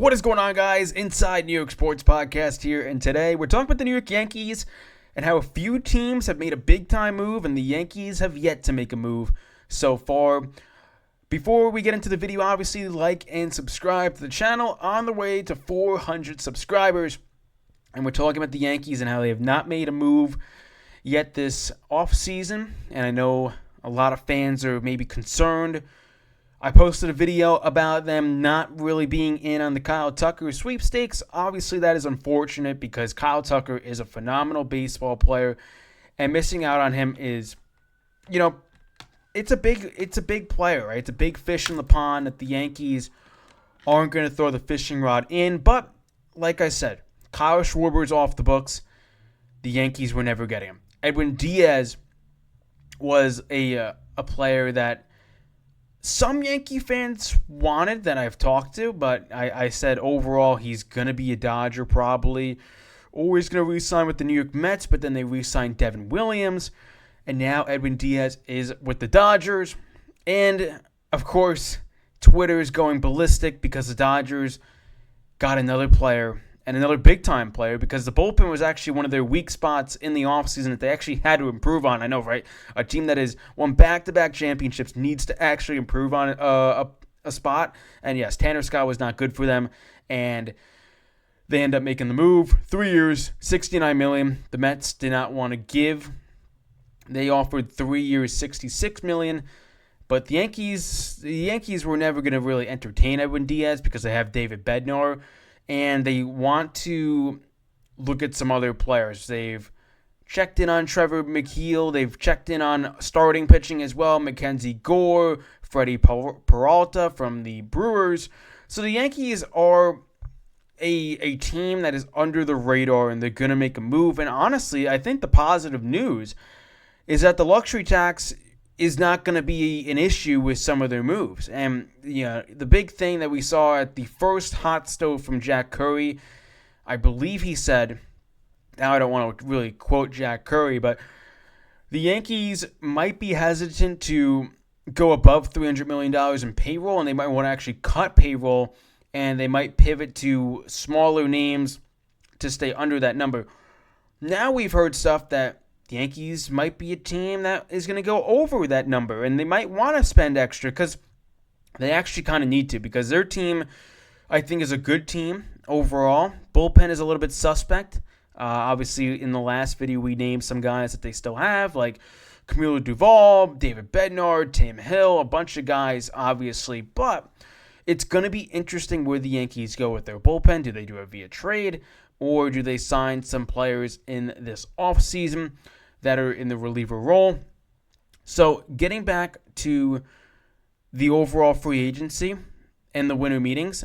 What is going on, guys? Inside New York Sports Podcast here, and today we're talking about the New York Yankees and how a few teams have made a big-time move, and the Yankees have yet to make a move so far. Before we get into the video, obviously, like and subscribe to the channel on the way to 400 subscribers. And we're talking about the Yankees and how they have not made a move yet this offseason, and I know a lot of fans are maybe concerned. I posted a video about them not really being in on the Kyle Tucker sweepstakes. Obviously, that is unfortunate because Kyle Tucker is a phenomenal baseball player, and missing out on him is, it's a big player, right? It's a big fish in the pond that the Yankees aren't going to throw the fishing rod in. But like I said, Kyle Schwarber is off the books. The Yankees were never getting him. Edwin Díaz was a player that some Yankee fans wanted that I've talked to, but I said overall he's going to be a Dodger probably, or he's going to re-sign with the New York Mets, but then they re-signed Devin Williams, and now Edwin Díaz is with the Dodgers. And, of course, Twitter is going ballistic because the Dodgers got another player, and another big-time player, because the bullpen was actually one of their weak spots in the offseason that they actually had to improve on. I know, right? A team that has won back-to-back championships needs to actually improve on a spot. And yes, Tanner Scott was not good for them, and they end up making the move. 3 years, $69 million. The Mets did not want to give. They offered 3 years, $66 million. But the Yankees were never going to really entertain Edwin Díaz because they have David Bednar, and they want to look at some other players. They've checked in on Trevor McHale. They've checked in on starting pitching as well. Mackenzie Gore, Freddie Peralta from the Brewers. So the Yankees are a team that is under the radar, and they're going to make a move. And honestly, I think the positive news is that the luxury tax is not going to be an issue with some of their moves. And the big thing that we saw at the first hot stove from Jack Curry, I believe he said, now I don't want to really quote Jack Curry, but the Yankees might be hesitant to go above $300 million in payroll, and they might want to actually cut payroll, and they might pivot to smaller names to stay under that number. Now we've heard stuff that the Yankees might be a team that is going to go over that number, and they might want to spend extra because they actually kind of need to, because their team, I think, is a good team overall. Bullpen is a little bit suspect. Obviously, in the last video, we named some guys that they still have, like Camilo Duvall, David Bednar, Tim Hill, a bunch of guys, obviously. But it's going to be interesting where the Yankees go with their bullpen. Do they do it via trade, or do they sign some players in this offseason that are in the reliever role? So getting back to the overall free agency and the winter meetings,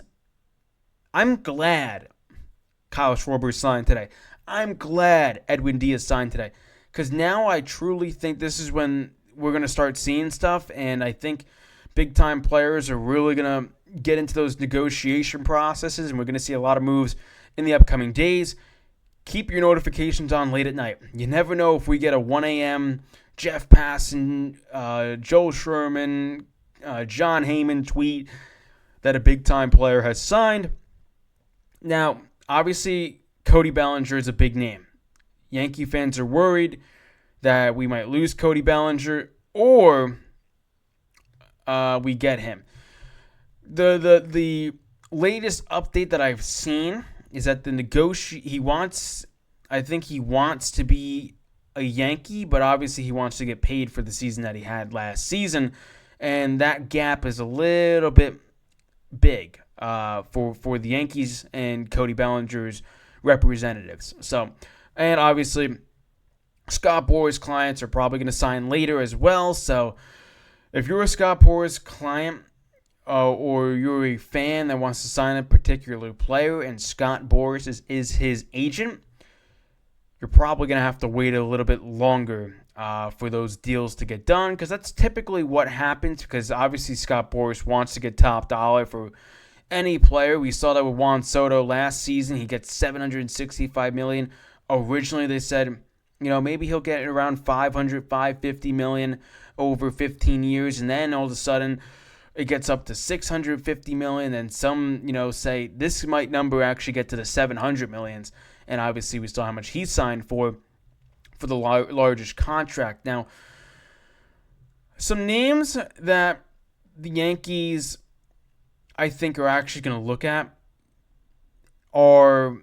I'm glad Kyle Schwarber signed today. I'm glad Edwin Díaz signed today, because now I truly think this is when we're going to start seeing stuff, and I think big-time players are really going to get into those negotiation processes, and we're going to see a lot of moves in the upcoming days. Keep your notifications on late at night. You never know if we get a 1 a.m. Jeff Passan, Joel Sherman, John Heyman tweet that a big-time player has signed. Now, obviously, Cody Bellinger is a big name. Yankee fans are worried that we might lose Cody Bellinger, or we get him. The latest update that I've seen is that I think he wants to be a Yankee, but obviously he wants to get paid for the season that he had last season, and that gap is a little bit big for the Yankees and Cody Bellinger's representatives. So, and obviously Scott Boras clients are probably going to sign later as well. So if you're a Scott Boras client, or you're a fan that wants to sign a particular player and Scott Boras is his agent, you're probably going to have to wait a little bit longer for those deals to get done, because that's typically what happens, because obviously Scott Boras wants to get top dollar for any player. We saw that with Juan Soto last season. He gets $765 million. Originally, they said, maybe he'll get around $550 million over 15 years, and then all of a sudden it gets up to $650 million, and some, say this might number actually get to the $700 million. And obviously, we saw how much he signed for the largest contract. Now, some names that the Yankees, I think, are actually going to look at are,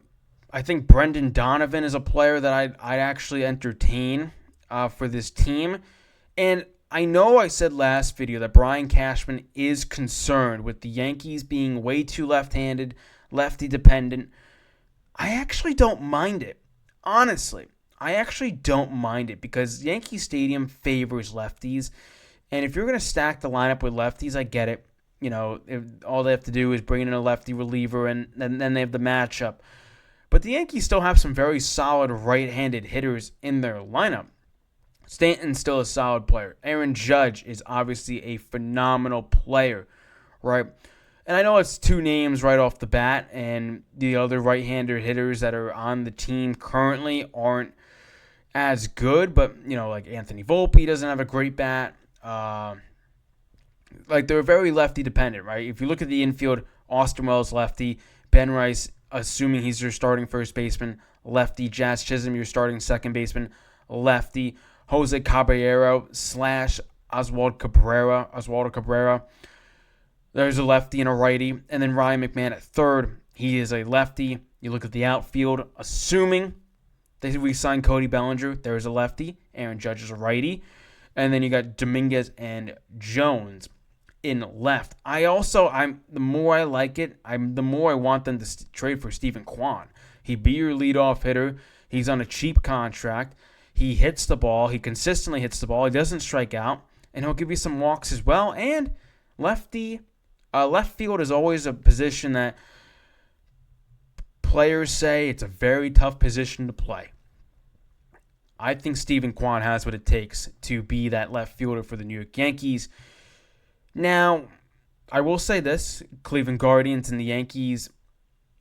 I think Brendan Donovan is a player that I'd actually entertain for this team. And I know I said last video that Brian Cashman is concerned with the Yankees being way too left-handed, lefty-dependent. I actually don't mind it. Honestly, I actually don't mind it because Yankee Stadium favors lefties. And if you're going to stack the lineup with lefties, I get it. All they have to do is bring in a lefty reliever, and then they have the matchup. But the Yankees still have some very solid right-handed hitters in their lineup. Stanton's still a solid player. Aaron Judge is obviously a phenomenal player, right? And I know it's two names right off the bat, and the other right-handed hitters that are on the team currently aren't as good, but, like Anthony Volpe doesn't have a great bat. They're very lefty-dependent, right? If you look at the infield, Austin Wells, lefty. Ben Rice, assuming he's your starting first baseman, lefty. Jazz Chisholm, your starting second baseman, lefty. Jose Caballero / Oswaldo Cabrera. There's a lefty and a righty. And then Ryan McMahon at third. He is a lefty. You look at the outfield, assuming they re-sign Cody Bellinger, there's a lefty. Aaron Judge is a righty. And then you got Dominguez and Jones in left. The more I like it, the more I want them to trade for Stephen Kwan. He'd be your leadoff hitter. He's on a cheap contract. He hits the ball. He consistently hits the ball. He doesn't strike out. And he'll give you some walks as well. And left field is always a position that players say it's a very tough position to play. I think Stephen Kwan has what it takes to be that left fielder for the New York Yankees. Now, I will say this. Cleveland Guardians and the Yankees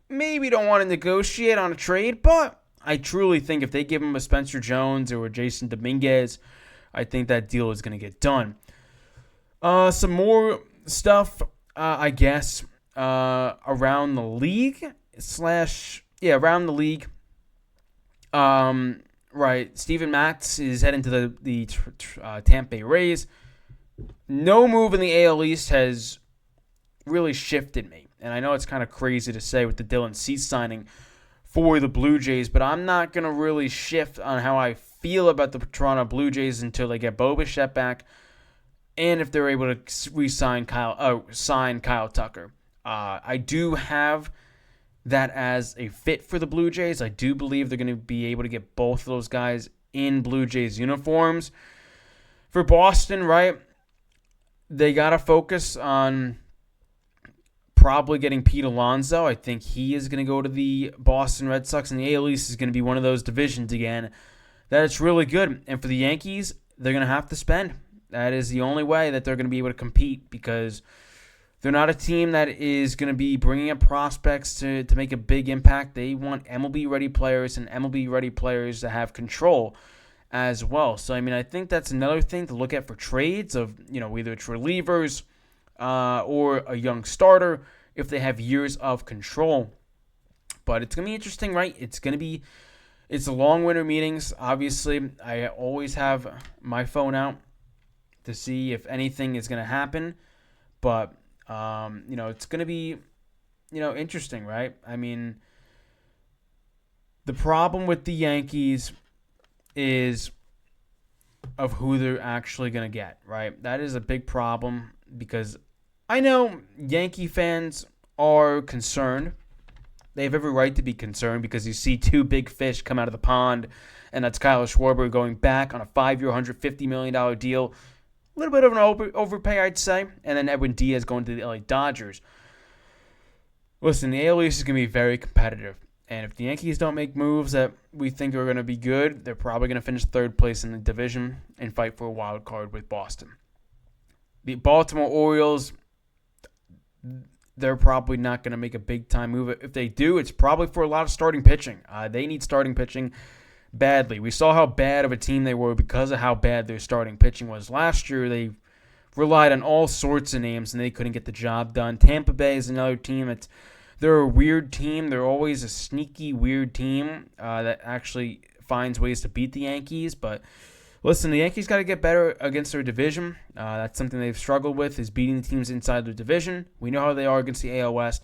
maybe don't want to negotiate on a trade, but I truly think if they give him a Spencer Jones or a Jason Dominguez, I think that deal is going to get done. Some more stuff, I guess, around the league. Around the league. Right, Steven Matz is heading to the Tampa Bay Rays. No move in the AL East has really shifted me. And I know it's kind of crazy to say with the Dylan Cease signing for the Blue Jays, but I'm not going to really shift on how I feel about the Toronto Blue Jays until they get Bo Bichette back and if they're able to re-sign sign Kyle Tucker. I do have that as a fit for the Blue Jays. I do believe they're going to be able to get both of those guys in Blue Jays uniforms. For Boston, right, they got to focus on probably getting Pete Alonso. I think he is going to go to the Boston Red Sox, and the AL East is going to be one of those divisions again that it's really good. And for the Yankees, they're going to have to spend. That is the only way that they're going to be able to compete because they're not a team that is going to be bringing up prospects to make a big impact. They want MLB-ready players and MLB-ready players that have control as well. So, I think that's another thing to look at for trades of, either it's relievers or a young starter if they have years of control. But it's going to be interesting, right? It's the long winter meetings. Obviously, I always have my phone out to see if anything is going to happen. But it's going to be, interesting, right? The problem with the Yankees is of who they're actually going to get, right? That is a big problem because I know Yankee fans are concerned. They have every right to be concerned because you see two big fish come out of the pond, and that's Kyle Schwarber going back on a 5-year, $150 million deal. A little bit of an overpay, I'd say. And then Edwin Díaz going to the LA Dodgers. Listen, the AL East is going to be very competitive. And if the Yankees don't make moves that we think are going to be good, they're probably going to finish third place in the division and fight for a wild card with Boston. The Baltimore Orioles, they're probably not going to make a big-time move. If they do, it's probably for a lot of starting pitching. They need starting pitching badly. We saw how bad of a team they were because of how bad their starting pitching was last year. They relied on all sorts of names, and they couldn't get the job done. Tampa Bay is another team. They're a weird team. They're always a sneaky, weird team that actually finds ways to beat the Yankees. But listen, the Yankees got to get better against their division. That's something they've struggled with, is beating the teams inside their division. We know how they are against the AL West.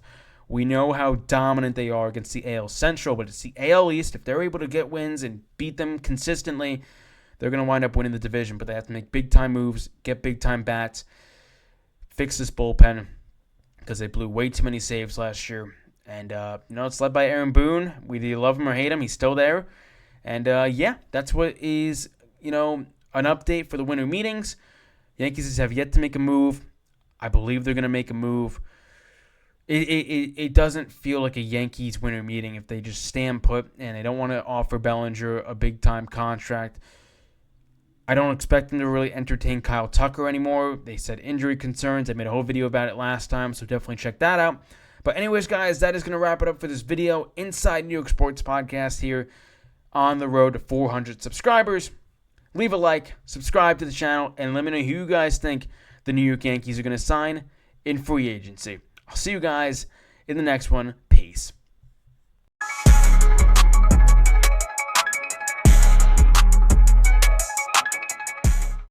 We know how dominant they are against the AL Central, but it's the AL East. If they're able to get wins and beat them consistently, they're going to wind up winning the division. But they have to make big-time moves, get big-time bats, fix this bullpen, because they blew way too many saves last year. And, it's led by Aaron Boone. Whether you love him or hate him, he's still there. And, that's what is, an update for the winter meetings. Yankees have yet to make a move. I believe they're going to make a move. It doesn't feel like a Yankees winter meeting if they just stand put and they don't want to offer Bellinger a big-time contract. I don't expect them to really entertain Kyle Tucker anymore. They said injury concerns. I made a whole video about it last time, so definitely check that out. But anyways, guys, that is going to wrap it up for this video. Inside New York Sports Podcast here on the road to 400 subscribers. Leave a like, subscribe to the channel, and let me know who you guys think the New York Yankees are going to sign in free agency. I'll see you guys in the next one. Peace.